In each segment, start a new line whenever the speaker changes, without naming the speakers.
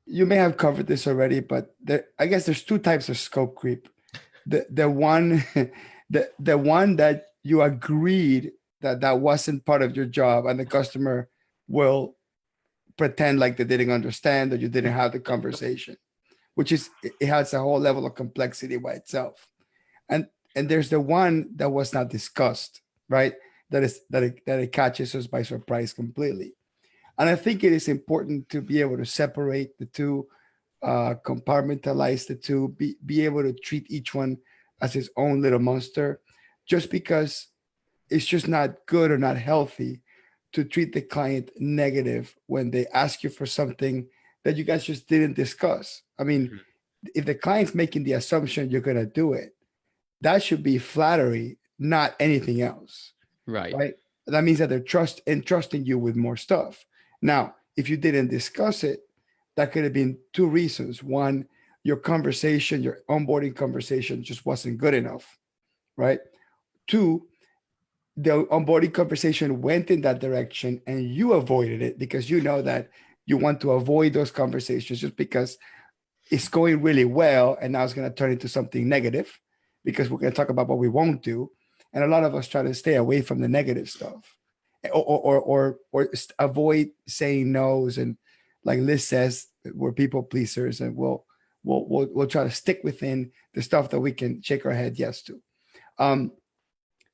you may have covered this already, but I guess there's two types of scope creep. The one the one that you agreed that that wasn't part of your job, and the customer will pretend like they didn't understand or you didn't have the conversation, which is it has a whole level of complexity by itself. And and there's the one that was not discussed, right? That it catches us by surprise completely. And I think it is important to be able to separate the two, compartmentalize the two, be able to treat each one as its own little monster, just because it's just not good or not healthy to treat the client negative when they ask you for something that you guys just didn't discuss. I mean,
Mhm.
if the client's making the assumption you're going to do it, that should be flattery, not anything else,
Right.
right? That means that they're entrusting you with more stuff. Now, if you didn't discuss it, that could have been two reasons. One, your conversation, your onboarding conversation just wasn't good enough, right? Two, the onboarding conversation went in that direction and you avoided it because you know that you want to avoid those conversations just because it's going really well and now it's going to turn into something negative because we're going to talk about what we won't do. And a lot of us try to stay away from the negative stuff, or avoid saying no's, and like Liz says, we're people pleasers, and we'll try to stick within the stuff that we can shake our head yes to. um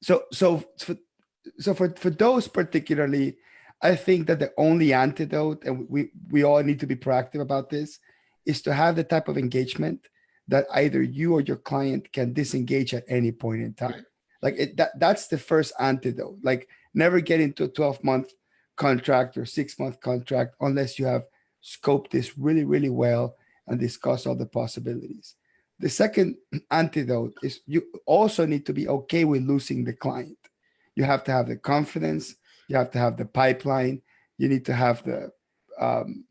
so so for, for those particularly, I think that the only antidote, and we all need to be proactive about this, is to have the type of engagement that either you or your client can disengage at any point in time. Like that's the first antidote. Like never get into a 12-month contract or 6-month contract unless you have scoped this really, really well and discuss all the possibilities. The second antidote is you also need to be okay with losing the client. You have to have the confidence. You have to have the pipeline. You need to have the um,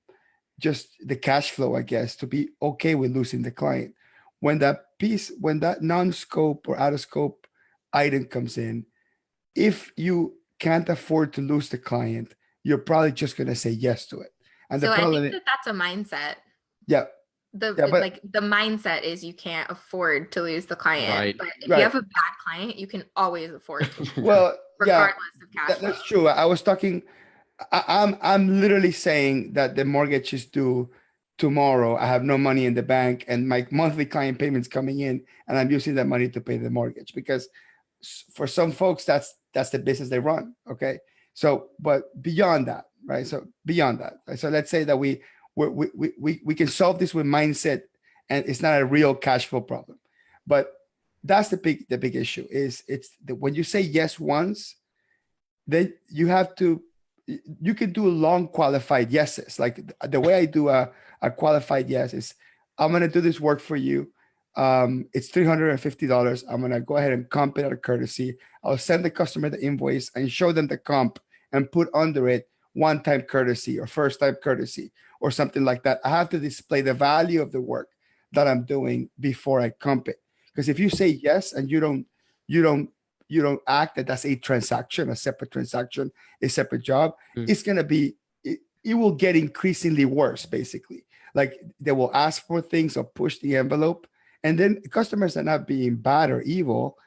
just the cash flow, I guess, to be okay with losing the client. When that non-scope or out of scope item comes in, if you can't afford to lose the client, you're probably just going to say yes to it. And the
So I think
problem,
that that's a mindset.
yeah, yeah, but
The mindset is you can't afford to lose the client,
Right.
but if you
right.
have a bad client, you can always afford to lose them,
Well, yeah,
regardless of cash flow.
that's true. I was talking. I'm literally saying that the mortgage is due tomorrow. I have no money in the bank, and my monthly client payments coming in, and I'm using that money to pay the mortgage because for some folks that's the business they run. Okay, so but beyond that, right? So beyond that, right? So let's say that we can solve this with mindset, and it's not a real cash flow problem, but that's the big issue is when you say yes once, then you have to you can do long qualified yeses. Like the way I do a qualified yes is I'm going to do this work for you. It's $350. I'm going to go ahead and comp it out of courtesy. I'll send the customer the invoice and show them the comp and put under it one-time courtesy or first-time courtesy or something like that. I have to display the value of the work that I'm doing before I comp it. Because if you say yes and you don't you don't act that that's a transaction, a separate transaction, a separate job,
Mm.
it's gonna be it will get increasingly worse, basically. Like they will ask for things or push the envelope, and then customers are not being bad or evil.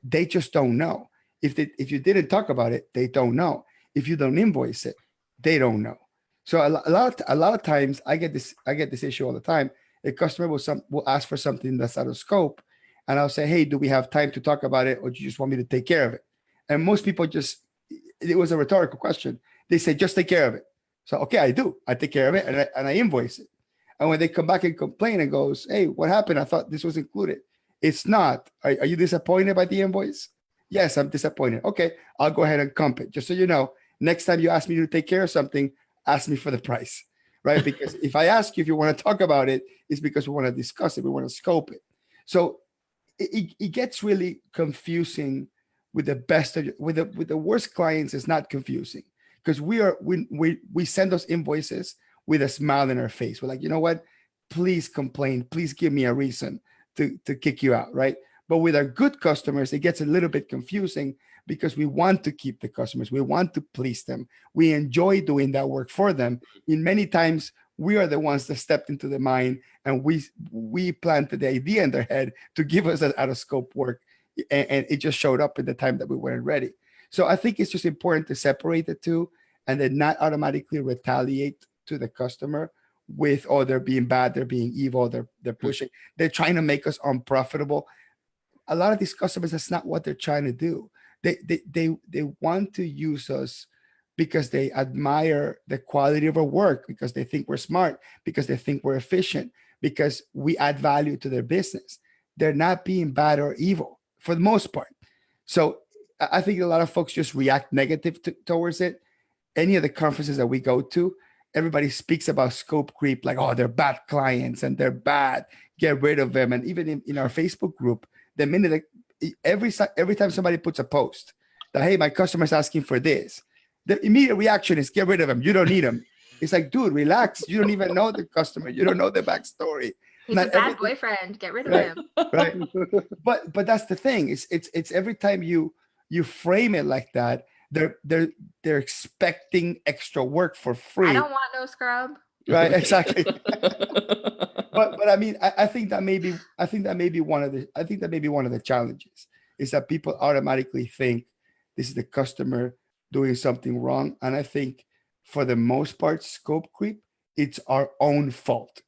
They just don't know. If you didn't talk about it, they don't know. If you don't invoice it, they don't know. So a lot of times I get this issue all the time. A customer will ask for something that's out of scope, and I'll say, "Hey, do we have time to talk about it, or do you just want me to take care of it?" And most people just it was a rhetorical question. They say, "Just take care of it." So okay, I do. I take care of it, and I invoice it. And when they come back and complain and goes, "Hey, what happened? I thought this was included." It's not. Are you disappointed by the invoice? Yes, I'm disappointed. Okay, I'll go ahead and comp it. Just so you know, next time you ask me to take care of something, ask me for the price, right? Because if I ask you if you want to talk about it, it's because we want to discuss it. We want to scope it. So it gets really confusing with the best of with the worst clients. Is not confusing because we send those invoices with a smile in our face. We're like, you know what, please complain, please give me a reason to kick you out, right? But with our good customers, it gets a little bit confusing because we want to keep the customers, we want to please them, we enjoy doing that work for them. In many times We are the ones that stepped into the mind, and we planted the idea in their head to give us that out of scope work, and it just showed up in the time that we weren't ready. So I think it's just important to separate the two, and then not automatically retaliate to the customer with, oh, they're being bad, they're being evil, they're pushing, they're trying to make us unprofitable. A lot of these customers, that's not what they're trying to do. They want to use us because they admire the quality of our work, because they think we're smart, because they think we're efficient, because we add value to their business. They're not being bad or evil for the most part. So I think a lot of folks just react negative towards it. Any of the conferences that we go to, everybody speaks about scope creep, like, oh, they're bad clients and they're bad, get rid of them. And even in our Facebook group, the minute every time somebody puts a post that, hey, my customer's asking for this, the immediate reaction is, get rid of them, you don't need them. It's like, dude, relax, you don't even know the customer, you don't know the backstory.
He's
Not
a bad boyfriend, get rid of
right,
him.
right. But that's the thing, it's every time you frame it like that, they're expecting extra work for free.
I don't want no scrub.
Right, exactly. but I mean, I think that may be one of the challenges, is that people automatically think this is the customer doing something wrong. And I think for the most part, scope creep, it's our own fault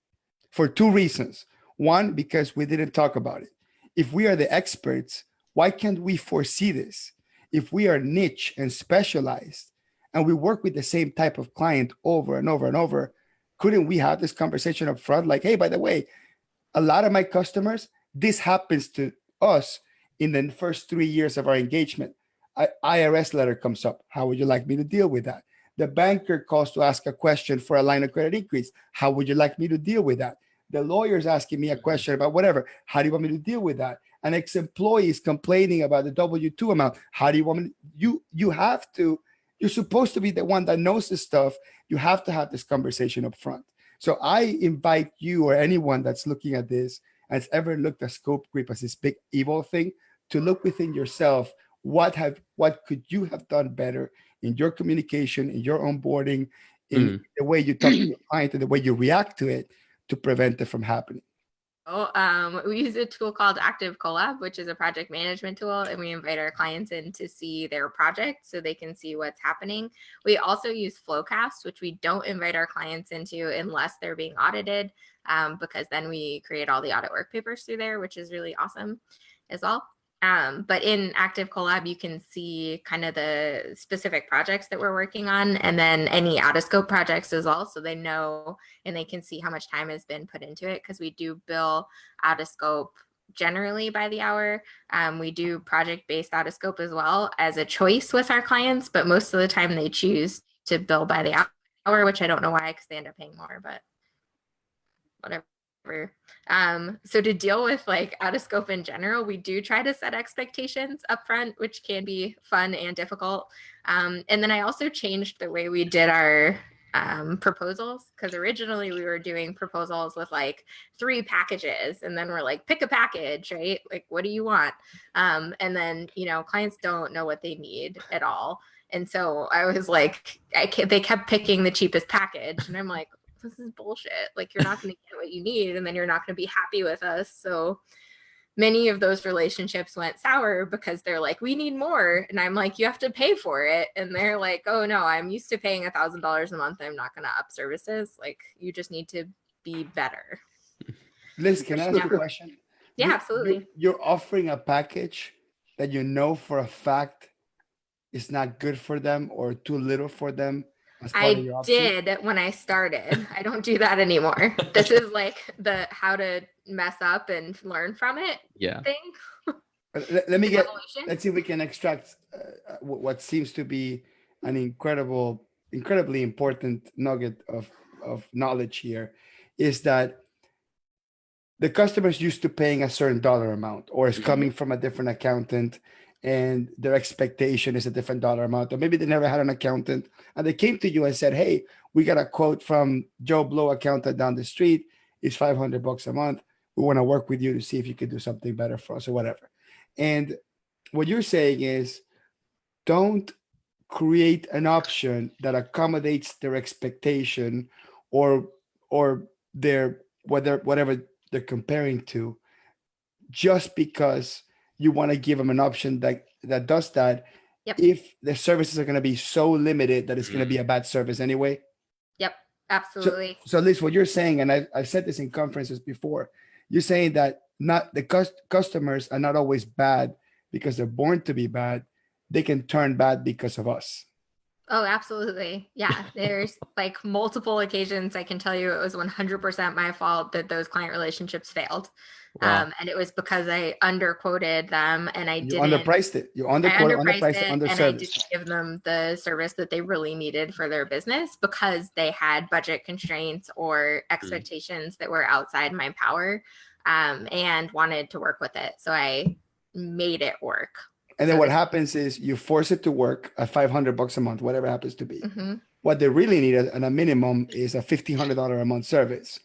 for two reasons. One, because we didn't talk about it. If we are the experts, why can't we foresee this? If we are niche and specialized and we work with the same type of client over and over and over, couldn't we have this conversation up front? Like, hey, by the way, a lot of my customers, this happens to us in the first 3 years of our engagement. IRS letter comes up. How would you like me to deal with that? The banker calls to ask a question for a line of credit increase. How would you like me to deal with that? The lawyer's asking me a question about whatever. How do you want me to deal with that? An ex-employee is complaining about the W-2 amount. How do you want me to, you're supposed to be the one that knows this stuff. You have to have this conversation up front. So I invite you, or anyone that's looking at this, has ever looked at scope creep as this big evil thing, to look within yourself. What could you have done better in your communication, in your onboarding, in the way you talk to your client, and the way you react to it, to prevent it from happening?
We use a tool called Active Collab, which is a project management tool, and we invite our clients in to see their project so they can see what's happening. We also use Flowcast, which we don't invite our clients into unless they're being audited, because then we create all the audit work papers through there, which is really awesome as well. But in Active Collab, you can see kind of the specific projects that we're working on, and then any out of scope projects as well. So they know, and they can see how much time has been put into it, because we do bill out of scope generally by the hour. We do project-based out of scope as well as a choice with our clients, but most of the time they choose to bill by the hour, which I don't know why, because they end up paying more, but whatever. So to deal with like out of scope in general, we do try to set expectations up front, which can be fun and difficult. And then I also changed the way we did our proposals, because originally we were doing proposals with like 3 packages, and then we're like, pick a package, right? Like, what do you want? And then, clients don't know what they need at all. And so I was like, they kept picking the cheapest package, and I'm like, this is bullshit. Like, you're not going to get what you need, and then you're not going to be happy with us. So many of those relationships went sour because they're like, we need more. And I'm like, you have to pay for it. And they're like, oh no, I'm used to paying $1,000 a month. I'm not going to up services. Like, you just need to be better.
Liz, can I ask you a question?
Yeah, absolutely.
You're offering a package that you know for a fact is not good for them or too little for them.
I did when I started. I don't do that anymore. This is like the how to mess up and learn from it thing.
Let's see if we can extract what seems to be an incredibly important nugget of knowledge here, is that the customer's used to paying a certain dollar amount, or is coming from a different accountant, and their expectation is a different dollar amount, or maybe they never had an accountant and they came to you and said, hey, we got a quote from Joe Blow accountant down the street. It's $500 a month. We want to work with you to see if you could do something better for us or whatever. And what you're saying is, don't create an option that accommodates their expectation, or or their whatever they're comparing to, just because you want to give them an option that does that,
Yep.
if the services are going to be so limited that it's going to be a bad service anyway.
Yep.
So,
Absolutely.
so at least what you're saying, and I've said this in conferences before, you're saying that not the customers are not always bad because they're born to be bad. They can turn bad because of us.
Oh, absolutely. Yeah. There's like multiple occasions I can tell you it was 100% my fault that those client relationships failed.
Wow.
And it was because I underquoted them and
You underpriced it. You
I
underpriced
underpriced
it,
it and I didn't
underserviced.
give them the service that they really needed for their business because they had budget constraints or expectations that were outside my power, and wanted to work with it. So I made it work.
And then what happens is you force it to work at $500 a month, whatever it happens to be.
Mm-hmm.
What they really need at a minimum is a $1,500 a month service.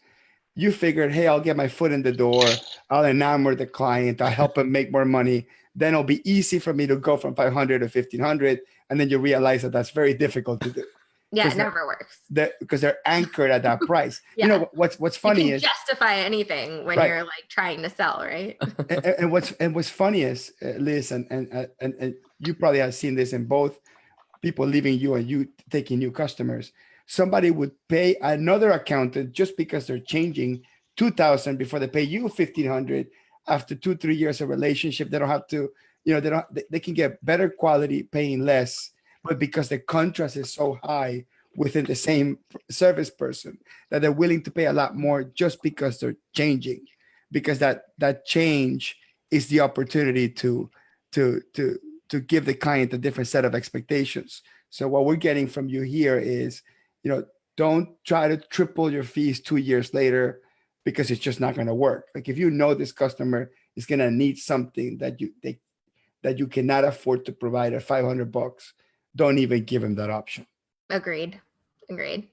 You figured, hey, I'll get my foot in the door. I'll enamor the client. I'll help them make more money. Then it'll be easy for me to go from 500 to 1,500. And then you realize that that's very difficult to do.
Yeah, it never works.
Because they're anchored at that price.
Yeah.
You know, what's funny
you can
is
justify anything when you're like trying to sell, right?
and what's funny is, Liz, and you probably have seen this in both people leaving you and you taking new customers. Somebody would pay another accountant just because they're changing $2,000 before they pay you $1,500. After 2-3 years of relationship, they don't have to, they can get better quality paying less, but because the contrast is so high within the same service person, that they're willing to pay a lot more just because they're changing, because that change is the opportunity to give the client a different set of expectations. So what we're getting from you here is, don't try to triple your fees 2 years later, because it's just not going to work. Like, if you know this customer is going to need something that you cannot afford to provide at $500, don't even give them that option.
Agreed.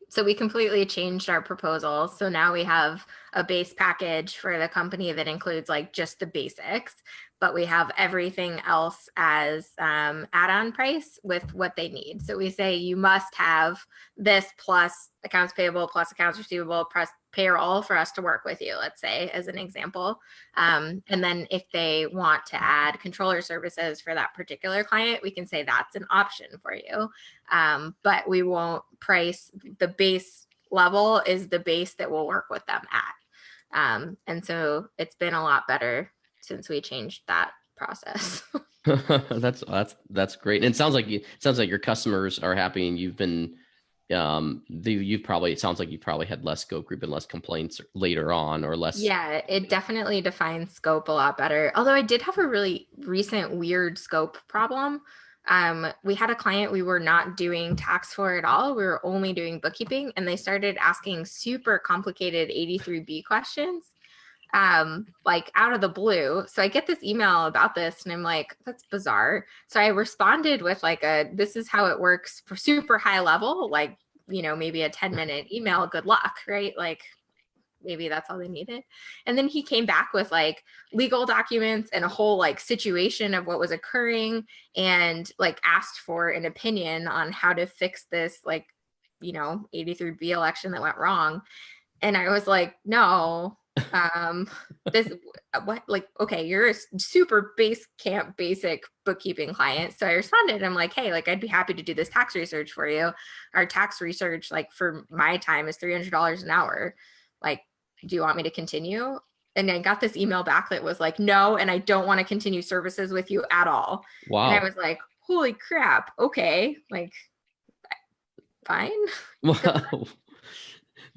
So we completely changed our proposal. So now we have a base package for the company that includes like just the basics, but we have everything else as add-on price with what they need. So we say you must have this plus accounts payable, plus accounts receivable, plus payroll for us to work with you, let's say, as an example. And then if they want to add controller services for that particular client, we can say that's an option for you. But we won't price the base level is the base that we'll work with them at. And so it's been a lot better since we changed that process.
That's great. And it sounds like your customers are happy, and you've been it sounds like you probably had less scope creep and less complaints later on, or less.
Yeah, it definitely defines scope a lot better. Although I did have a really recent weird scope problem. We had a client we were not doing tax for at all. We were only doing bookkeeping, and they started asking super complicated 83B questions, like out of the blue. So I get this email about this and I'm like, that's bizarre. So I responded with like this is how it works for super high level, like, maybe a 10-minute email, good luck, right? Like, maybe that's all they needed. And then he came back with like legal documents and a whole like situation of what was occurring, and like asked for an opinion on how to fix this, like, 83B election that went wrong. And I was like, no, this, what, like, okay, you're a super basic bookkeeping client. So I responded, I'm like, hey, like, I'd be happy to do this tax research for you. Our tax research, like, for my time is $300 an hour. Like, do you want me to continue? And I got this email back that was like, no, and I don't want to continue services with you at all.
Wow.
And I was like, holy crap. Okay. Like, fine.
Wow.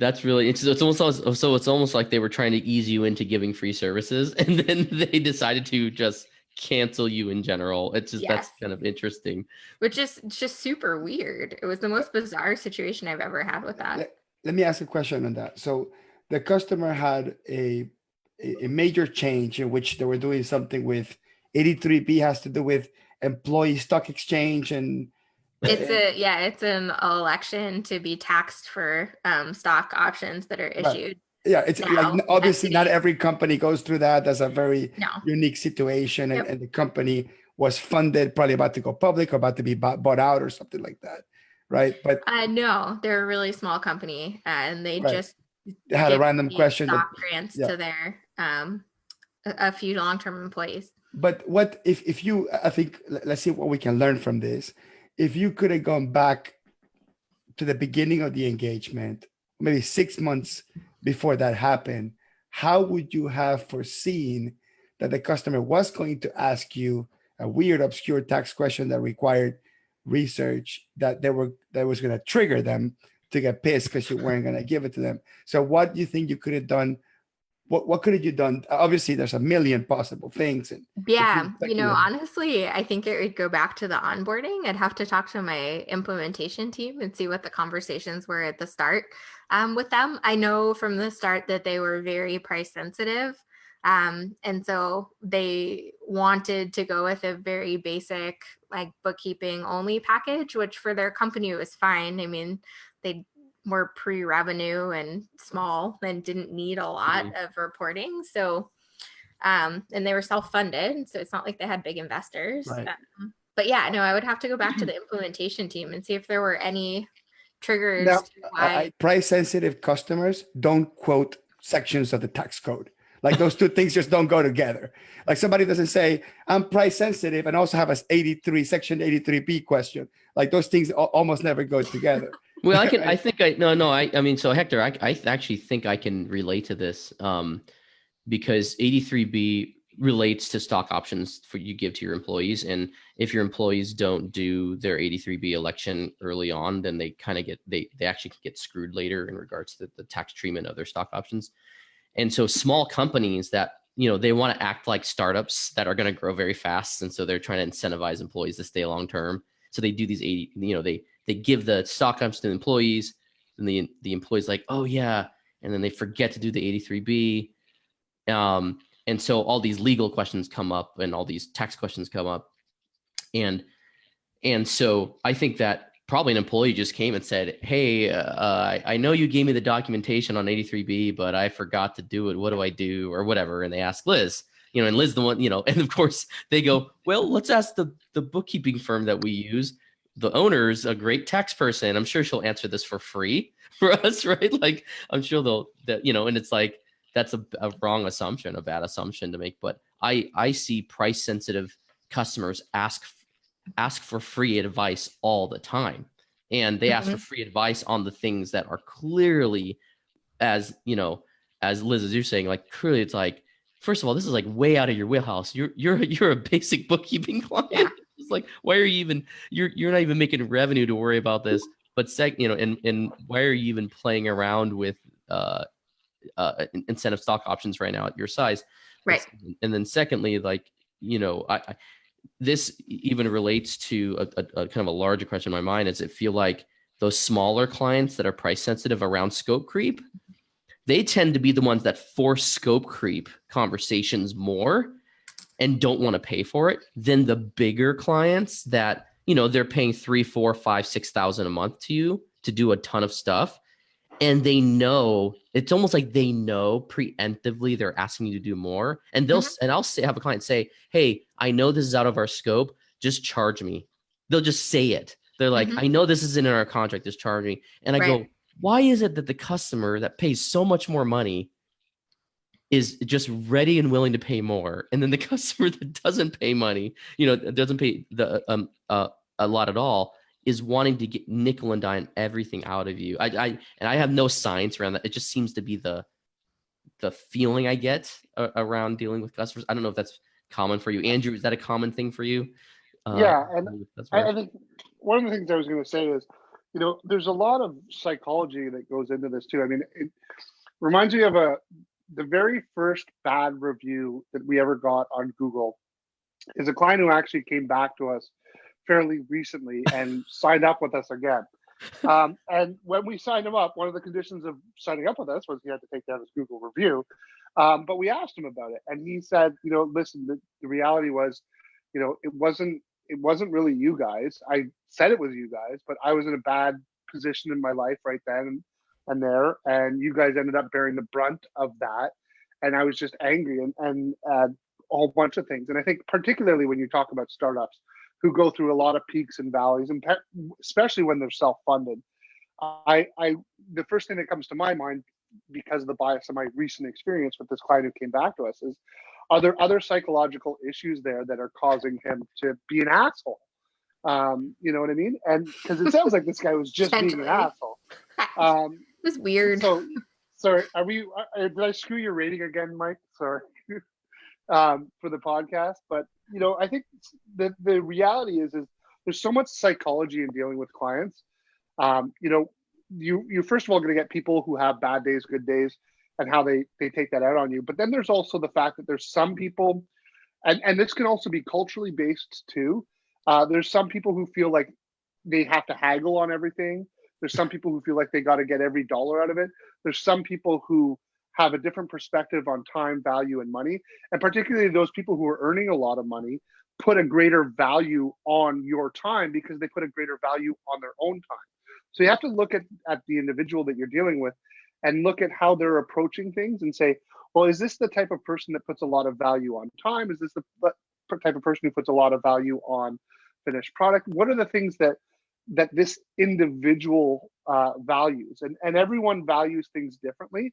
That's really, it's almost like they were trying to ease you into giving free services, and then they decided to just cancel you in general. It's just, that's kind of interesting.
Which is just super weird. It was the most bizarre situation I've ever had with that.
Let me ask a question on that. So the customer had a major change in which they were doing something with 83B, has to do with employee stock exchange, and
it's an election to be taxed for stock options that are issued.
Yeah, it's
now,
like, obviously not every company goes through that. That's a very unique situation.
Yep.
And the company was funded, probably about to go public or about to be bought out or something like that. Right. But
no, they're a really small company, and they just
They had a
give
random
the
question.
stock grants
Yeah.
to their a few long-term employees.
But what if you, I think, let's see what we can learn from this. If you could have gone back to the beginning of the engagement, maybe 6 months before that happened, how would you have foreseen that the customer was going to ask you a weird, obscure tax question that required research, that was going to trigger them to get pissed because you weren't going to give it to them? So what do you think you could have done? What could have you done? Obviously, there's a million possible things. And
Yeah, honestly, I think it would go back to the onboarding. I'd have to talk to my implementation team and see what the conversations were at the start with them. I know from the start that they were very price sensitive. And so they wanted to go with a very basic, like, bookkeeping only package, which for their company was fine. I mean, they were pre-revenue and small and didn't need a lot of reporting. So and they were self-funded, so it's not like they had big investors.
Right.
But yeah, no, I would have to go back to the implementation team and see if there were any triggers
Now,
to why.
price sensitive customers don't quote sections of the tax code. Like, those two things just don't go together. Like, somebody doesn't say, I'm price sensitive and also have a section 83B question. Like, those things almost never go together.
Well, I mean, so Hector, I actually think I can relate to this because 83B relates to stock options for you give to your employees. And if your employees don't do their 83B election early on, then they kind of they actually can get screwed later in regards to the tax treatment of their stock options. And so small companies that, they want to act like startups that are going to grow very fast. And so they're trying to incentivize employees to stay long-term. So they do these they give the stock options to the employees, and the employees like, oh yeah. And then they forget to do the 83B. And so all these legal questions come up and all these tax questions come up. And so I think that probably an employee just came and said, hey, I know you gave me the documentation on 83B, but I forgot to do it. What do I do? Or whatever. And they ask Liz, and Liz, the one, and of course they go, well, let's ask the bookkeeping firm that we use. The owner's a great tax person. I'm sure she'll answer this for free for us, right? Like, I'm sure and it's like, that's a wrong assumption, a bad assumption to make. But I see price sensitive customers ask for free advice all the time. And they ask for free advice on the things that are clearly, as Liz, as you're saying, like, clearly it's like, first of all, this is like way out of your wheelhouse. You're a basic bookkeeping client. Yeah. It's like, why are you even, you're not even making revenue to worry about this. But and why are you even playing around with incentive stock options right now at your size?
Right.
And then secondly, like, this even relates to a kind of a larger question in my mind. Is it feel like those smaller clients that are price sensitive around scope creep, they tend to be the ones that force scope creep conversations more and don't want to pay for it than the bigger clients that, they're paying 3, 4, 5, 6,000 a month to you to do a ton of stuff. And they know, it's almost like they know preemptively they're asking you to do more. And and I'll have a client say, hey, I know this is out of our scope. Just charge me. They'll just say it. They're like, I know this isn't in our contract. Just charge me. And I go, why is it that the customer that pays so much more money is just ready and willing to pay more? And then the customer that doesn't pay money, doesn't pay a lot at all, is wanting to get nickel and dime everything out of you. I have no science around that. It just seems to be the feeling I get around dealing with customers. I don't know if that's common for you, Andrew. Is that a common thing for you?
Yeah, and I think one of the things I was going to say is, there's a lot of psychology that goes into this too. I mean, it reminds me of the very first bad review that we ever got on Google is a client who actually came back to us fairly recently and signed up with us again. And when we signed him up, one of the conditions of signing up with us was he had to take down his Google review. But we asked him about it, and he said, listen, the reality was, it wasn't really you guys. I said it was you guys, but I was in a bad position in my life right then and there, and you guys ended up bearing the brunt of that. And I was just angry and a whole bunch of things. And I think particularly when you talk about startups who go through a lot of peaks and valleys, and especially when they're self-funded, the first thing that comes to my mind because of the bias of my recent experience with this client who came back to us, is are there other psychological issues there that are causing him to be an asshole? You know what I mean? And because it sounds like this guy was just being an asshole.
It was weird.
So, sorry, did I screw your rating again, Mike? Sorry. For the podcast, but you know, I think the reality is there's so much psychology in dealing with clients. You know, you're first of all going to get people who have bad days, good days, and how they take that out on you. But then there's also the fact that there's some people, and this can also be culturally based too. There's some people who feel like they have to haggle on everything. There's some people who feel like they got to get every dollar out of it. There's some people who have a different perspective on time, value, and money. And particularly those people who are earning a lot of money put a greater value on your time because they put a greater value on their own time. So you have to look at the individual that you're dealing with and look at how they're approaching things and say, well, is this the type of person that puts a lot of value on time? Is this the type of person who puts a lot of value on finished product? What are the things that this individual values? And everyone values things differently.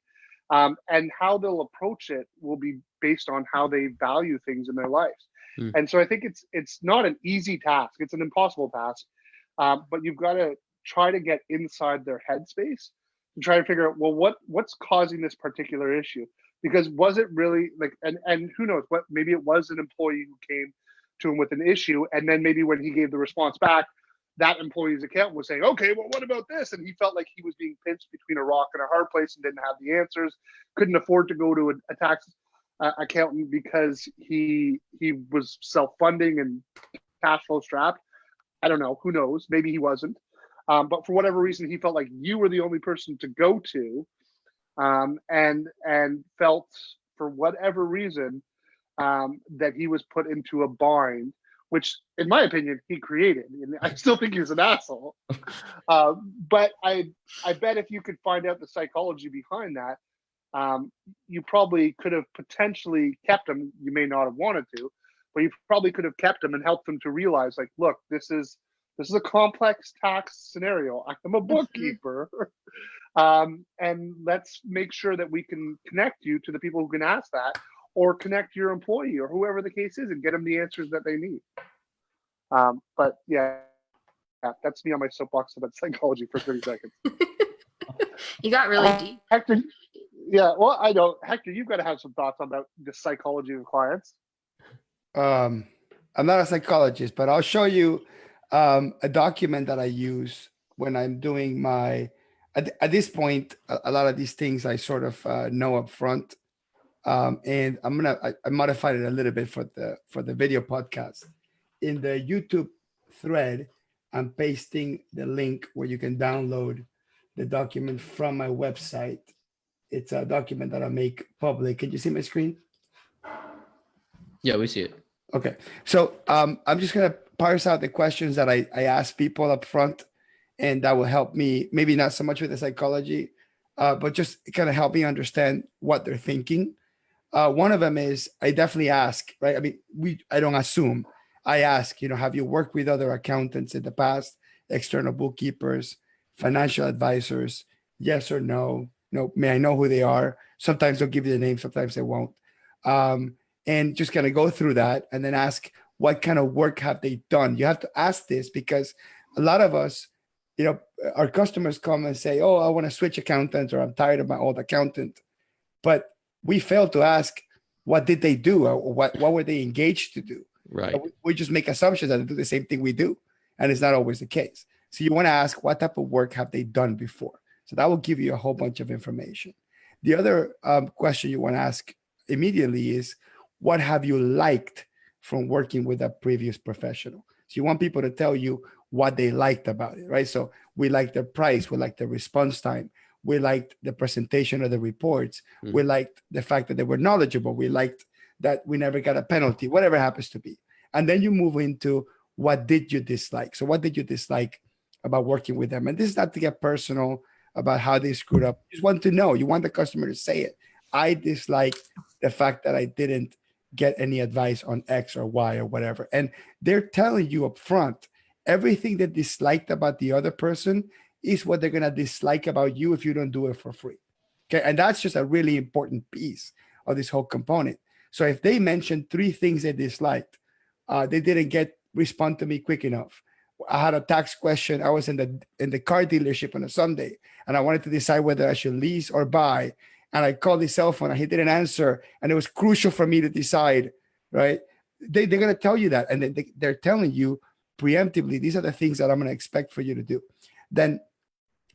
And how they'll approach it will be based on how they value things in their lives. And so I think it's not an easy task. It's an impossible task. But you've got to try to get inside their headspace to try to figure out, well, what's causing this particular issue? Because was it really like, and who knows, maybe it was an employee who came to him with an issue. And then maybe when he gave the response back, that employee's accountant was saying, okay, well, what about this? And he felt like he was being pinched between a rock and a hard place and didn't have the answers, couldn't afford to go to a tax accountant because he was self-funding and cash flow strapped. I don't know, who knows? Maybe he wasn't. But for whatever reason, he felt like you were the only person to go to, and felt for whatever reason that he was put into a bind, which in my opinion, he created. And I still think he was an asshole. But I bet if you could find out the psychology behind that, you probably could have potentially kept him. You may not have wanted to, but you probably could have kept him and helped him to realize, like, look, this is a complex tax scenario. I'm a bookkeeper. And let's make sure that we can connect you to the people who can ask that, or connect your employee or whoever the case is and get them the answers that they need. But yeah, that's me on my soapbox about psychology for 30 seconds.
You got really deep.
Hector, yeah, well, I know. Hector, you've got to have some thoughts about the psychology of clients.
I'm not a psychologist, but I'll show you a document that I use when I'm doing my, at this point, a lot of these things I sort of know up front. And I modified it a little bit for the video podcast. In the YouTube thread, I'm pasting the link where you can download the document from my website. It's a document that I make public. Can you see my screen?
Yeah, we see it.
Okay. So I'm just going to parse out the questions that I ask people up front, and that will help me, maybe not so much with the psychology, but just kind of help me understand what they're thinking. One of them is, I definitely ask, right? I mean, I don't assume. I ask, have you worked with other accountants in the past, external bookkeepers, financial advisors? Yes or no? No, may I know who they are? Sometimes they'll give you the name, sometimes they won't. And just kind of go through that and then ask, what kind of work have they done? You have to ask this because a lot of us, our customers come and say, oh, I want to switch accountants, or I'm tired of my old accountant. But we fail to ask, what did they do? Or what were they engaged to do?
Right.
We just make assumptions that they do the same thing we do. And it's not always the case. So you want to ask, what type of work have they done before? So that will give you a whole bunch of information. The other question you want to ask immediately is, what have you liked from working with a previous professional? So you want people to tell you what they liked about it, right? So we liked the price, we liked the response time, we liked the presentation of the reports, we liked the fact that they were knowledgeable, we liked that we never got a penalty, whatever it happens to be. And then you move into, what did you dislike? So what did you dislike about working with them? And this is not to get personal about how they screwed up. You just want to know. You want the customer to say it. I dislike the fact that I didn't get any advice on X or Y or whatever. And they're telling you up front, everything they disliked about the other person is what they're going to dislike about you if you don't do it for free. Okay. And that's just a really important piece of this whole component. So if they mentioned 3 things they disliked, they didn't respond to me quick enough. I had a tax question. I was in the car dealership on a Sunday, and I wanted to decide whether I should lease or buy. And I called his cell phone, and he didn't answer. And it was crucial for me to decide, right? They're going to tell you that. And they're telling you preemptively, these are the things that I'm going to expect for you to do. Then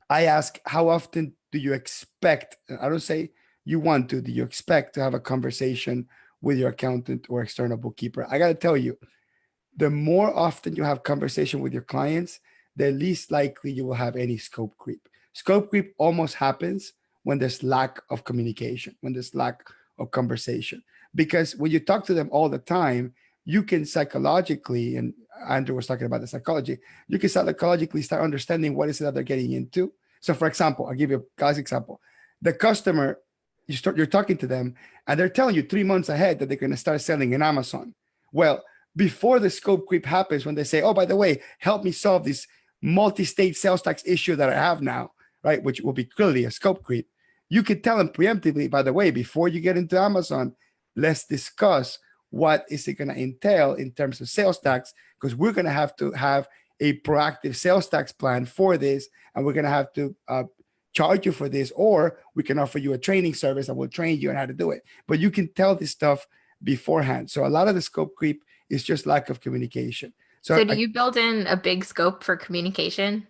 I ask, how often do you expect? I don't say you want to. Do you expect to have a conversation with your accountant or external bookkeeper? I got to tell you, the more often you have conversation with your clients, the least likely you will have any scope creep. Scope creep almost happens when there's lack of communication, when there's lack of conversation. Because when you talk to them all the time, you can psychologically, and Andrew was talking about the psychology, you can psychologically start understanding what is it that they're getting into. So for example, I'll give you a guy's example. The customer, you're talking to them and they're telling you 3 months ahead that they're going to start selling in Amazon. Well, before the scope creep happens, when they say, oh, by the way, help me solve this multi-state sales tax issue that I have now, right? Which will be clearly a scope creep. You could tell them preemptively, by the way, before you get into Amazon, let's discuss what is it going to entail in terms of sales tax, because we're going to have a proactive sales tax plan for this, and we're going to have to charge you for this, or we can offer you a training service that will train you on how to do it. But you can tell this stuff beforehand. So a lot of the scope creep is just lack of communication.
So do you build in a big scope for communication?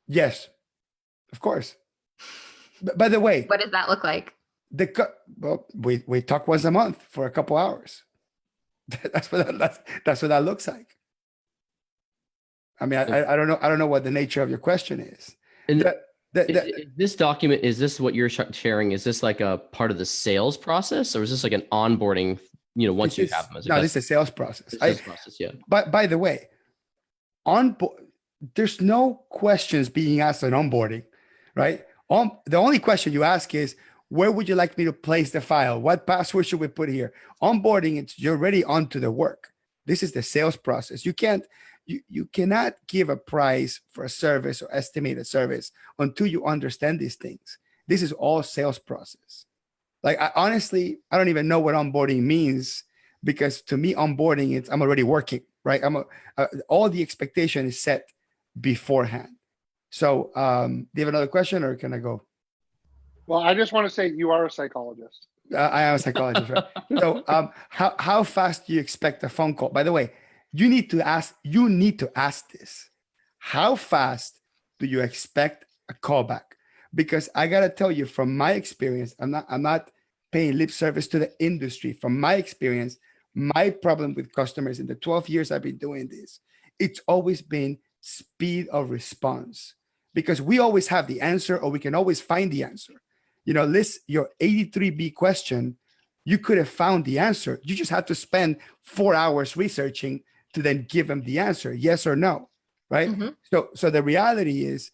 Yes, of course. By the way,
what does that look like?
Well, we talk once a month for a couple hours. That's what that looks like. I mean, I don't know what the nature of your question is.
And this document, is this what you're sharing? Is this like a part of the sales process, or is this like an onboarding? Once you have them as a
this is a sales process.
Yeah.
By the way, there's no questions being asked on onboarding, right? The only question you ask is, where would you like me to place the file? What password should we put here? Onboarding, you're already onto the work. This is the sales process. You cannot give a price for a service or estimate a service until you understand these things. This is all sales process. Like, honestly, I don't even know what onboarding means, because to me, onboarding, I'm already working, right? All the expectation is set beforehand. So do you have another question, or can I go?
Well, I just want to say you are a psychologist.
I am a psychologist, right? So how fast do you expect a phone call? By the way, you need to ask this. How fast do you expect a callback? Because I got to tell you, from my experience, I'm not paying lip service to the industry. From my experience, my problem with customers in the 12 years I've been doing this, it's always been speed of response, because we always have the answer, or we can always find the answer. List your 83B question. You could have found the answer. You just had to spend 4 hours researching to then give them the answer, yes or no, right? Mm-hmm. So the reality is,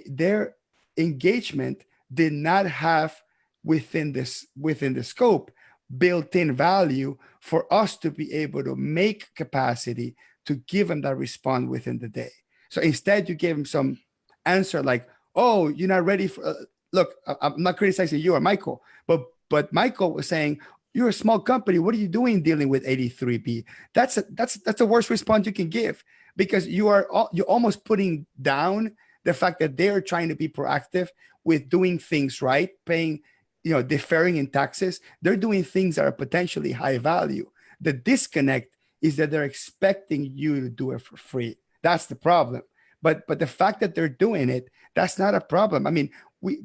their engagement did not have within the scope built-in value for us to be able to make capacity to give them that response within the day. So instead, you gave them some answer like, oh, you're not ready for look, I'm not criticizing you or Michael, but Michael was saying, you're a small company. What are you doing dealing with 83B? That's the worst response you can give, because you're almost putting down the fact that they're trying to be proactive with doing things right, paying, deferring in taxes. They're doing things that are potentially high value. The disconnect is that they're expecting you to do it for free. That's the problem. But the fact that they're doing it, that's not a problem. I mean,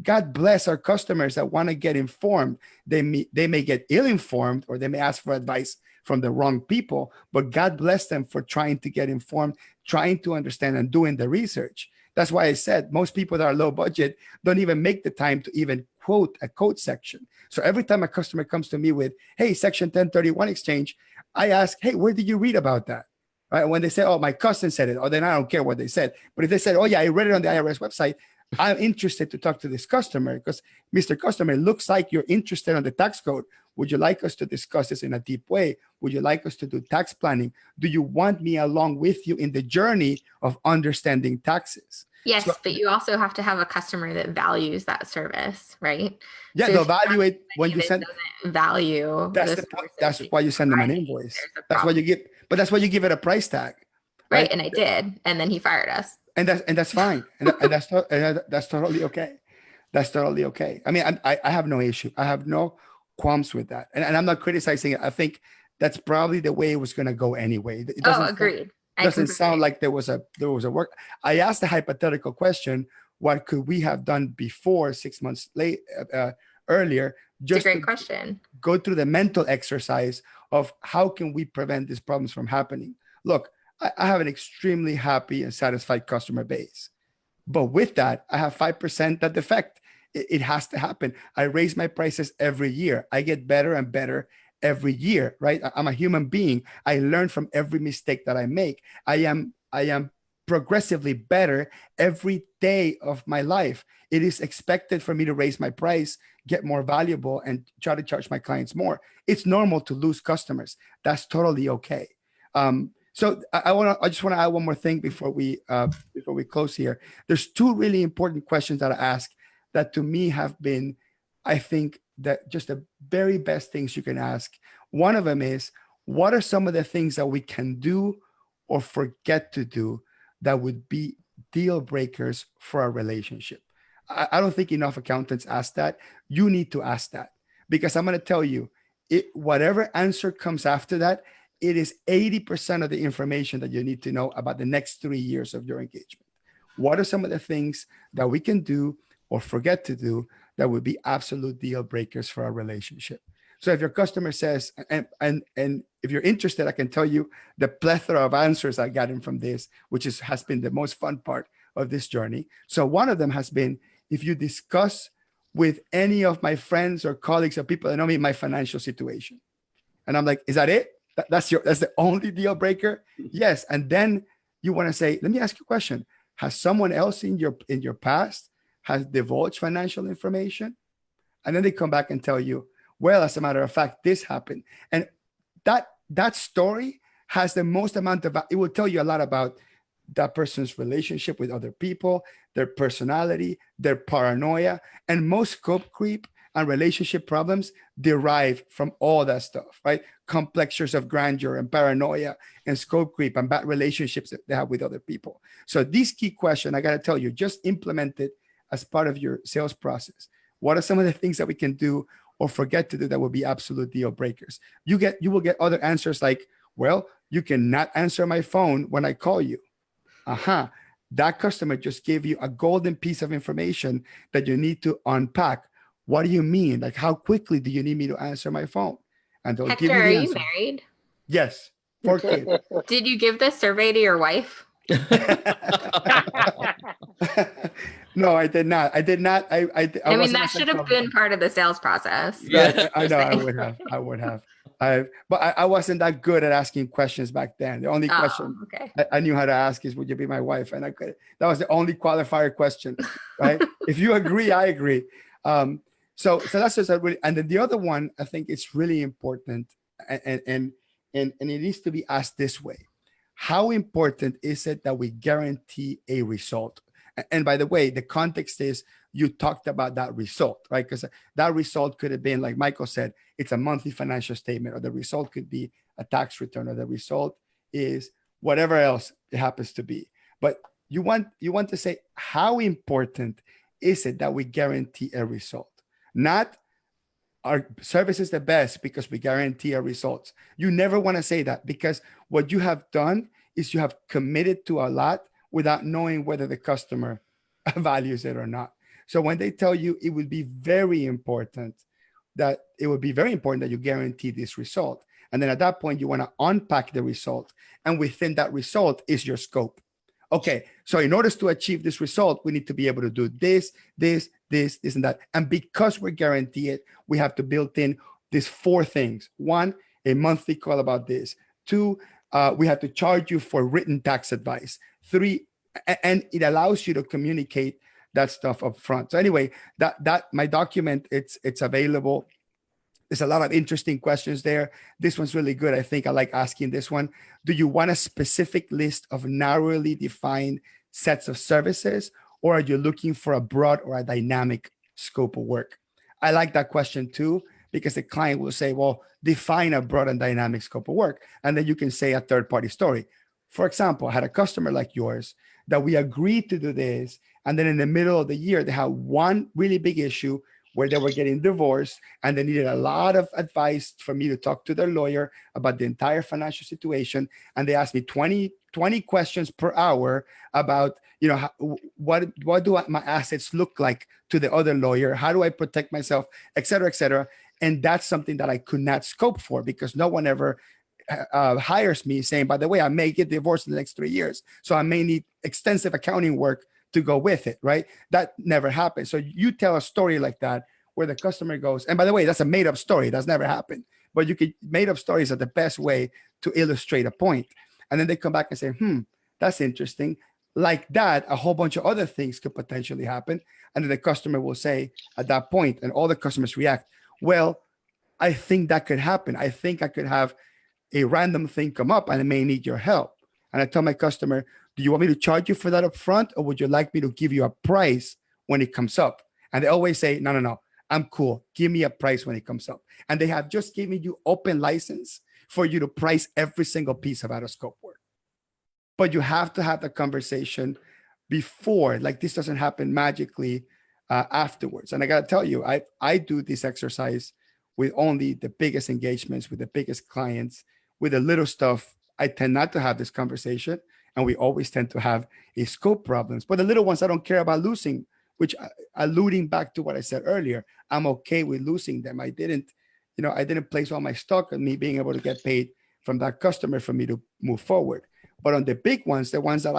God bless our customers that want to get informed. They may get ill-informed, or they may ask for advice from the wrong people, but God bless them for trying to get informed, trying to understand, and doing the research. That's why I said most people that are low budget don't even make the time to even quote a code section. So every time a customer comes to me with, hey, Section 1031 exchange, I ask, hey, where did you read about that? Right? When they say, oh, my cousin said it, or then I don't care what they said. But if they said, oh, yeah, I read it on the IRS website, I'm interested to talk to this customer, because Mr. Customer, it looks like you're interested on the tax code. Would you like us to discuss this in a deep way? Would you like us to do tax planning? Do you want me along with you in the journey of understanding taxes?
Yes,
So
but you also have to have a customer that values that service, right?
yeah,
So
they'll
if you have
evaluate when you
somebody that
send.
doesn't value
That's
the
the point.
services
That's
that
why you
you're
send them an
providing,
invoice.
there's a
That's why you
problem.
give, but that's why you give it a price tag,
Right.
right?
And I did. And then he fired us.
And that's fine, and that's totally okay. That's totally okay. I mean, I have no issue. I have no qualms with that, and I'm not criticizing it. I think that's probably the way it was going to go anyway. It
Oh,
doesn't
agreed. I
doesn't
completely
sound
agree.
like there was a work. I asked a hypothetical question: what could we have done before 6 months late earlier,
It's a
just
great
to
question.
go through the mental exercise of how can we prevent these problems from happening. Look, I have an extremely happy and satisfied customer base, but with that, I have 5% that defect. It has to happen. I raise my prices every year. I get better and better every year, right? I'm a human being. I learn from every mistake that I make. I am progressively better every day of my life. It is expected for me to raise my price, get more valuable, and try to charge my clients more. It's normal to lose customers. That's totally okay. So I just want to add one more thing before we close here. There's two really important questions that I ask that to me have been, I think, that just the very best things you can ask. One of them is, what are some of the things that we can do or forget to do that would be deal breakers for our relationship? I don't think enough accountants ask that. You need to ask that, because I'm going to tell you, whatever answer comes after that, it is 80% of the information that you need to know about the next 3 years of your engagement. What are some of the things that we can do or forget to do that would be absolute deal breakers for our relationship? So if your customer says, and if you're interested, I can tell you the plethora of answers I gotten from this, which has been the most fun part of this journey. So one of them has been, if you discuss with any of my friends or colleagues or people that know me my financial situation, and I'm like, is that it? That's the only deal breaker? Yes. And then you want to say, let me ask you a question. Has someone else in your past has divulged financial information? And then they come back and tell you, well, as a matter of fact, this happened. And that story has the most amount of, it will tell you a lot about that person's relationship with other people, their personality, their paranoia, and most scope creep and relationship problems derive from all that stuff, right? Complexures of grandeur and paranoia and scope creep and bad relationships that they have with other people. So these key questions, I got to tell you, just implement it as part of your sales process. What are some of the things that we can do or forget to do that will be absolute deal breakers? You will get other answers like, well, you cannot answer my phone when I call you. That customer just gave you a golden piece of information that you need to unpack. What do you mean? Like, how quickly do you need me to answer my phone? And they'll
Hector,
give you
are
the
you
answer.
married?
Yes, 4 kids.
Did you give this survey to your wife?
No, I did not. I did not. I
mean,
wasn't
that
a
should have
psychologist.
been part of the sales process.
Yeah.
I know I would have. But I wasn't that good at asking questions back then. The only question
Okay.
I knew how to ask is, would you be my wife? And that was the only qualifier question, right? If you agree, I agree. So that's just a really, and then the other one, I think it's really important, and it needs to be asked this way: how important is it that we guarantee a result? And by the way, the context is you talked about that result, right? Because that result could have been, like Michael said, it's a monthly financial statement, or the result could be a tax return, or the result is whatever else it happens to be. But you want to say, how important is it that we guarantee a result? Not our service is the best because we guarantee our results. You never want to say that, because what you have done is you have committed to a lot without knowing whether the customer values it or not. So when they tell you it would be very important that you guarantee this result. And then at that point, you want to unpack the result. And within that result is your scope. Okay, so in order to achieve this result, we need to be able to do this, and that. And because we guarantee it, we have to build in these 4 things. 1, a monthly call about this. 2, we have to charge you for written tax advice. 3, and it allows you to communicate that stuff up front. So anyway, that my document, it's available. There's a lot of interesting questions there. This one's really good. I think I like asking this one. Do you want a specific list of narrowly defined sets of services, or are you looking for a broad or a dynamic scope of work? I like that question too, because the client will say, well, define a broad and dynamic scope of work. And then you can say a third party story. For example, I had a customer like yours that we agreed to do this. And then in the middle of the year, they had one really big issue where they were getting divorced and they needed a lot of advice for me to talk to their lawyer about the entire financial situation. And they asked me 20 questions per hour about, what do my assets look like to the other lawyer? How do I protect myself, et cetera, et cetera. And that's something that I could not scope for because no one ever hires me saying, by the way, I may get divorced in the next 3 years. So I may need extensive accounting work to go with it, right? That never happened. So you tell a story like that where the customer goes, and by the way, that's a made up story. That's never happened. But made up stories are the best way to illustrate a point. And then they come back and say, that's interesting. Like that, a whole bunch of other things could potentially happen. And then the customer will say at that point, and all the customers react, well, I think that could happen. I think I could have a random thing come up and I may need your help. And I tell my customer, do you want me to charge you for that up front, or would you like me to give you a price when it comes up? And they always say, no, I'm cool. Give me a price when it comes up. And they have just given you open license for you to price every single piece of out of scope work. But you have to have the conversation before, like this doesn't happen magically afterwards. And I got to tell you, I do this exercise with only the biggest engagements, with the biggest clients. With the little stuff, I tend not to have this conversation. And we always tend to have a scope problems. But the little ones, I don't care about losing, which alluding back to what I said earlier, I'm okay with losing them. I didn't place all my stock on me being able to get paid from that customer for me to move forward. But on the big ones, the ones that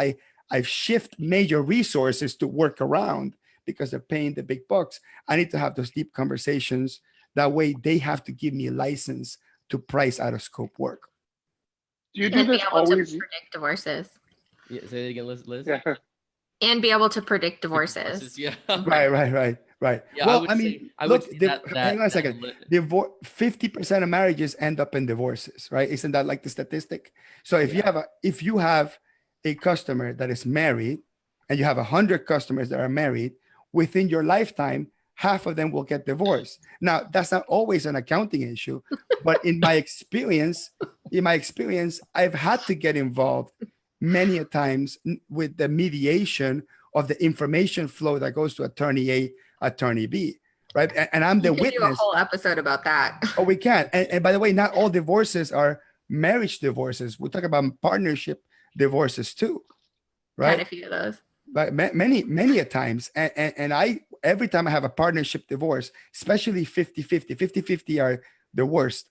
I've shift major resources to work around because they're paying the big bucks, I need to have those deep conversations. That way they have to give me a license to price out of scope work.
Do you do this always?
To predict divorces.
Yeah, say it again, Liz.
Yeah.
And be able to predict divorces.
Yeah.
Right.
Yeah,
well, hang on a second. 50% of marriages end up in divorces, right? Isn't that like the statistic? So if you have a customer that is married and you have 100 customers that are married, within your lifetime, half of them will get divorced. Now, that's not always an accounting issue, but in my experience, I've had to get involved many a times with the mediation of the information flow that goes to attorney A, attorney B, right? And I'm the witness.
Do a whole episode about that.
Oh, we can. And by the way, not all divorces are marriage divorces. We talk about partnership divorces too, right?
Quite a few of those.
But many a times. And I, every time I have a partnership divorce, especially 50-50 are the worst.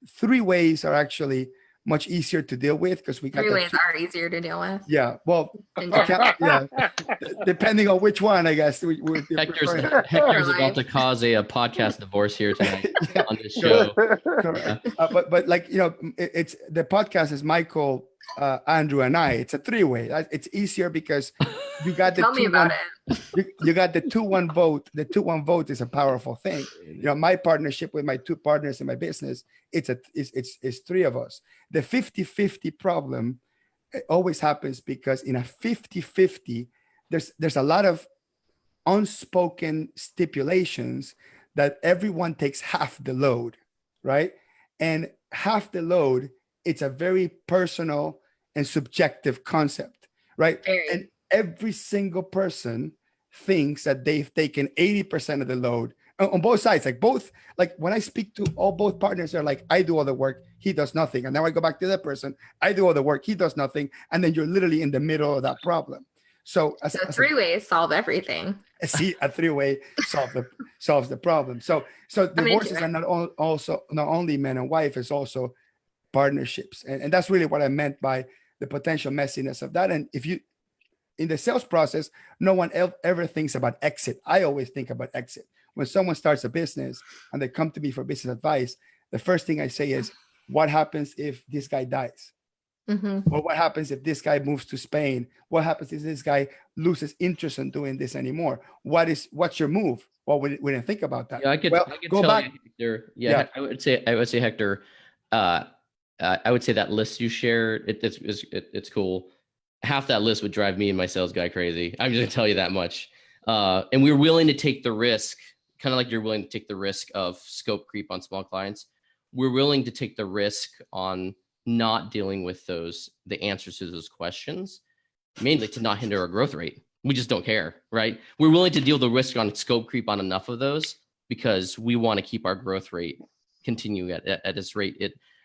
3 ways are actually much easier to deal with because we got
3 ways are easier to deal with.
Yeah, well, depending on which one, I guess.
Hector's about to cause a podcast divorce here tonight on this show.
But like it's the podcast is Michael, Andrew, and I. It's a 3-way. It's easier because you got the
Tell me about
it. You got the 2-1 vote. The 2-1 vote is a powerful thing. My partnership with my 2 partners in my business, it's 3 of us. The 50-50 problem always happens because in a 50-50, there's a lot of unspoken stipulations that everyone takes half the load, right? And half the load, it's a very personal and subjective concept, right? And every single person thinks that they've taken 80% of the load on both sides. Like when I speak to both partners, they're like, I do all the work, he does nothing. And now I go back to that person, I do all the work, he does nothing. And then you're literally in the middle of that problem. So
3 ways solve everything.
See, a 3-way solves the problem. So divorces are not only man and wife, it's also partnerships. And that's really what I meant by the potential messiness of that. And if you, in the sales process, no one ever thinks about exit. I always think about exit. When someone starts a business and they come to me for business advice, the first thing I say is, what happens if this guy dies? Mm-hmm. Or what happens if this guy moves to Spain? What happens if this guy loses interest in doing this anymore? What's your move? Well, we didn't think about that.
Yeah, I could go tell back. You, Hector. Yeah, I would say, Hector, I would say that list you shared, it's cool. half that list would drive me and my sales guy crazy. I'm just gonna tell you that much. And we're willing to take the risk, kind of like you're willing to take the risk of scope creep on small clients. We're willing to take the risk on not dealing with the answers to those questions, mainly to not hinder our growth rate. We just don't care, right? We're willing to deal the risk on scope creep on enough of those because we want to keep our growth rate continuing at this rate.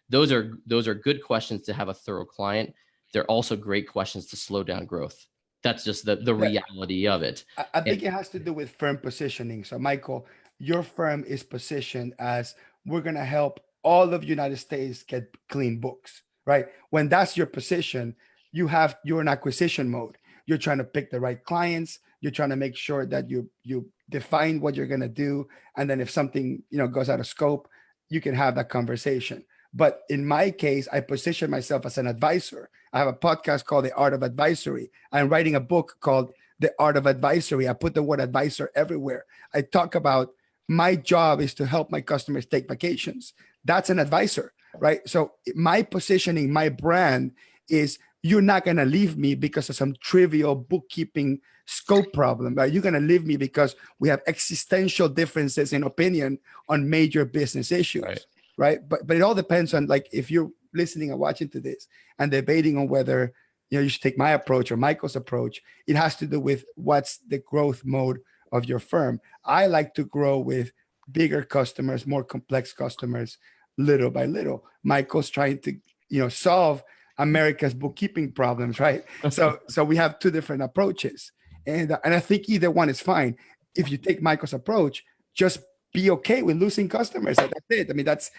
Those are good questions to have a thorough client. They're also great questions to slow down growth. That's just the reality of it.
I think it has to do with firm positioning. So Michael, your firm is positioned as we're going to help all of United States get clean books, right? When that's your position, you're in acquisition mode. You're trying to pick the right clients. You're trying to make sure that you define what you're going to do. And then if something, goes out of scope, you can have that conversation. But in my case, I position myself as an advisor. I have a podcast called The Art of Advisory. I'm writing a book called The Art of Advisory. I put the word advisor everywhere. I talk about my job is to help my customers take vacations. That's an advisor, right? So my positioning, my brand is you're not going to leave me because of some trivial bookkeeping scope problem, right? You're going to leave me because we have existential differences in opinion on major business issues, right? But it all depends on, like, if you're listening and watching to this and debating on whether you should take my approach or Michael's approach. It has to do with what's the growth mode of your firm. I like to grow with bigger customers, more complex customers, little by little. Michael's trying to solve America's bookkeeping problems, right? So we have two different approaches, and I think either one is fine. If you take Michael's approach, just be okay with losing customers. That's it. I mean, that's.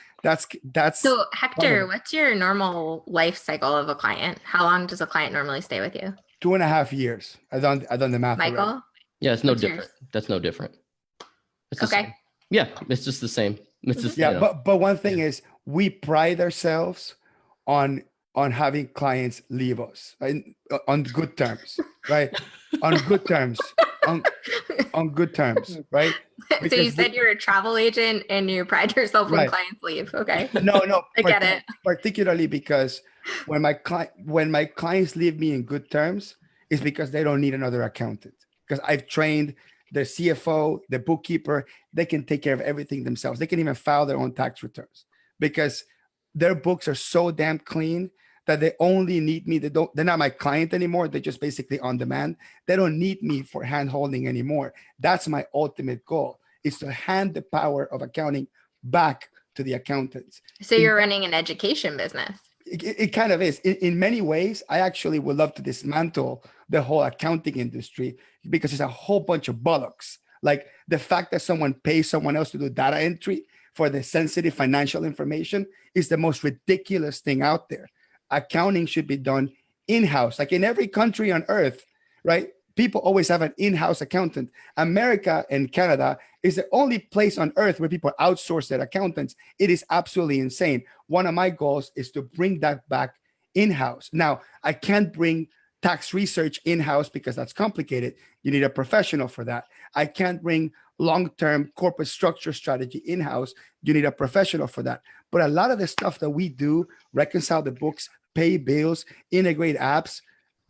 So Hector, what's your normal life cycle of a client? How long does a client normally stay with you?
2.5 years. I done the math.
Michael?
Already.
Yeah, it's no different. Yours? That's no different. It's okay. Same. Yeah, it's just the same. It's just,
but one thing is, we pride ourselves on having clients leave us, right? On good terms, right? On good terms. On good terms, right?
Because so you said you're a travel agent and you pride yourself when clients leave. Okay.
No,
I get it.
Particularly because when my clients leave me in good terms, it's because they don't need another accountant. Because I've trained the CFO, the bookkeeper, they can take care of everything themselves. They can even file their own tax returns because their books are so damn clean that they only need me. They're not my client anymore. They're just basically on demand. They don't need me for hand holding anymore. That's my ultimate goal, is to hand the power of accounting back to the accountants.
So you're running an education business.
It kind of is. In many ways, I actually would love to dismantle the whole accounting industry because it's a whole bunch of bollocks. Like the fact that someone pays someone else to do data entry for the sensitive financial information is the most ridiculous thing out there. Accounting should be done in-house, like in every country on earth, right? People always have an in-house accountant. America and Canada is the only place on earth where people outsource their accountants. It is absolutely insane. One of my goals is to bring that back in-house. Now, I can't bring tax research in-house because that's complicated. You need a professional for that. I can't bring long-term corporate structure strategy in-house. You need a professional for that. But a lot of the stuff that we do, reconcile the books, pay bills, integrate apps,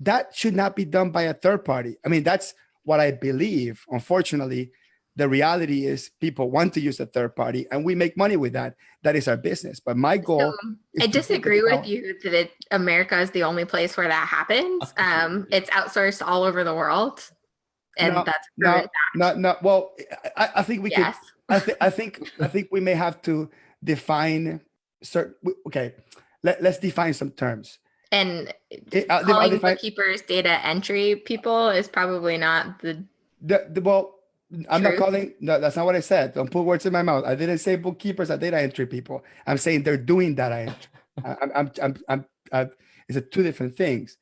that should not be done by a third party. I mean, that's what I believe. Unfortunately, the reality is people want to use a third party and we make money with that. That is our business. But my goal is
I disagree with you that America is the only place where that happens. It's outsourced all over the world. And that's
well, I think we could. I think we may have to define certain. Okay, let's define some terms.
And calling bookkeepers data entry people is probably not the
well. I'm not calling. No, that's not what I said. Don't put words in my mouth. I didn't say bookkeepers are data entry people. I'm saying they're doing data entry. It's two different things.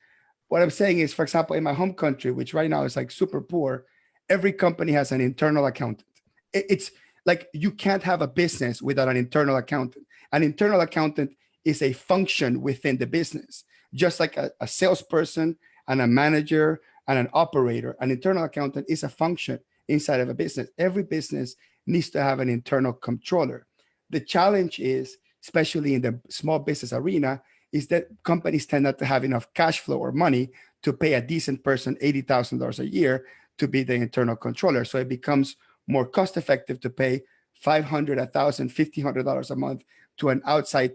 What I'm saying is, for example, in my home country, which right now is like super poor, every company has an internal accountant. It's like you can't have a business without an internal accountant. An internal accountant is a function within the business, just like a salesperson and a manager and an operator. An internal accountant is a function inside of a business. Every business needs to have an internal controller. The challenge is, especially in the small business arena, is that companies tend not to have enough cash flow or money to pay a decent person $80,000 a year to be the internal controller. So it becomes more cost effective to pay $500, $1,000, $1,500 a month to an outside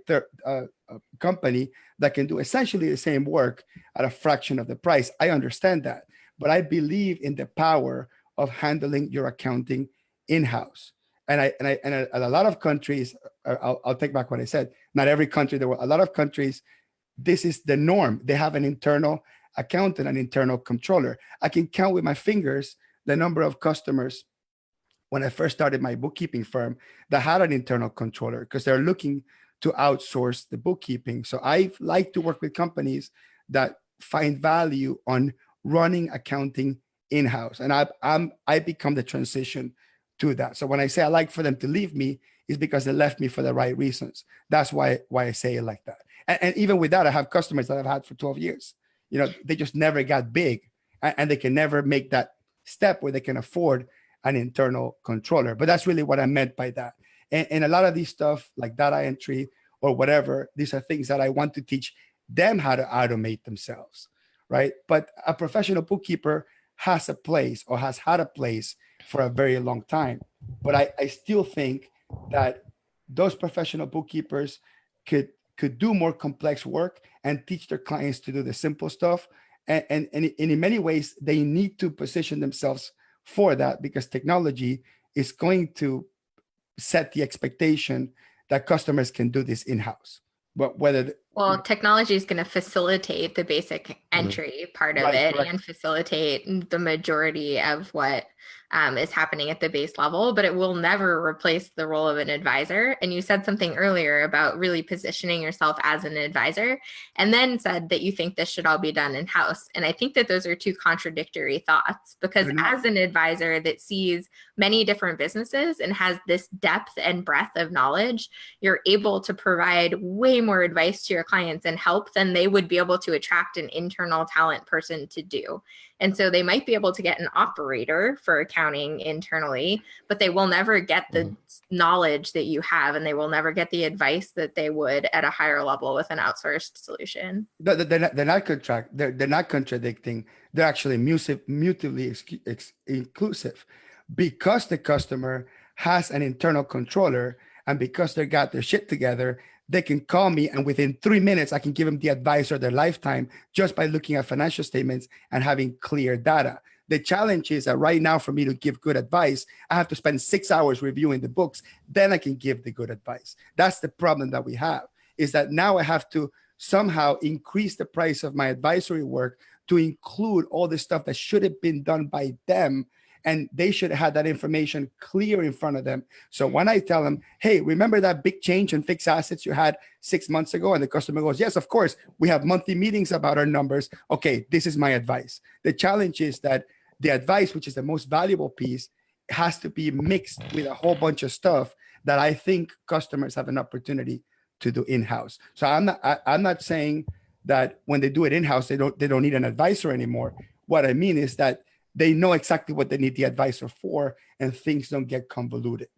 company that can do essentially the same work at a fraction of the price. I understand that, but I believe in the power of handling your accounting in-house. And a lot of countries, I'll take back what I said. Not every country, there were a lot of countries, this is the norm. They have an internal accountant, an internal controller. I can count with my fingers the number of customers when I first started my bookkeeping firm that had an internal controller because they're looking to outsource the bookkeeping. So I like to work with companies that find value on running accounting in-house. And I become the transition to that. So when I say I like for them to leave me, is because they left me for the right reasons. That's why I say it like that. And even with that, I have customers that I've had for 12 years. They just never got big, and they can never make that step where they can afford an internal controller. But that's really what I meant by that. And a lot of these stuff like data entry or whatever, these are things that I want to teach them how to automate themselves, right? But a professional bookkeeper has a place or has had a place for a very long time. But I still think that those professional bookkeepers could do more complex work and teach their clients to do the simple stuff. And in many ways, they need to position themselves for that because technology is going to set the expectation that customers can do this in-house. But
technology is going to facilitate the basic entry part of it, correct, and facilitate the majority of what is happening at the base level, but it will never replace the role of an advisor. And you said something earlier about really positioning yourself as an advisor, and then said that you think this should all be done in-house. And I think that those are two contradictory thoughts, because as an advisor that sees many different businesses and has this depth and breadth of knowledge, you're able to provide way more advice to your clients and help than they would be able to attract an internal talent person to do. And so they might be able to get an operator for accounting internally, but they will never get the knowledge that you have, and they will never get the advice that they would at a higher level with an outsourced solution.
They're not contradicting. They're actually mutually inclusive, because the customer has an internal controller, and because they got their shit together, they can call me, and within 3 minutes, I can give them the advice of their lifetime just by looking at financial statements and having clear data. The challenge is that right now, for me to give good advice, I have to spend 6 hours reviewing the books. Then I can give the good advice. That's the problem that we have, is that now I have to somehow increase the price of my advisory work to include all the stuff that should have been done by them. And they should have that information clear in front of them. So when I tell them, hey, remember that big change in fixed assets you had 6 months ago? And the customer goes, yes, of course. We have monthly meetings about our numbers. Okay, this is my advice. The challenge is that the advice, which is the most valuable piece, has to be mixed with a whole bunch of stuff that I think customers have an opportunity to do in-house. So I'm not saying that when they do it in-house, they don't need an advisor anymore. What I mean is that they know exactly what they need the advisor for, and things don't get convoluted.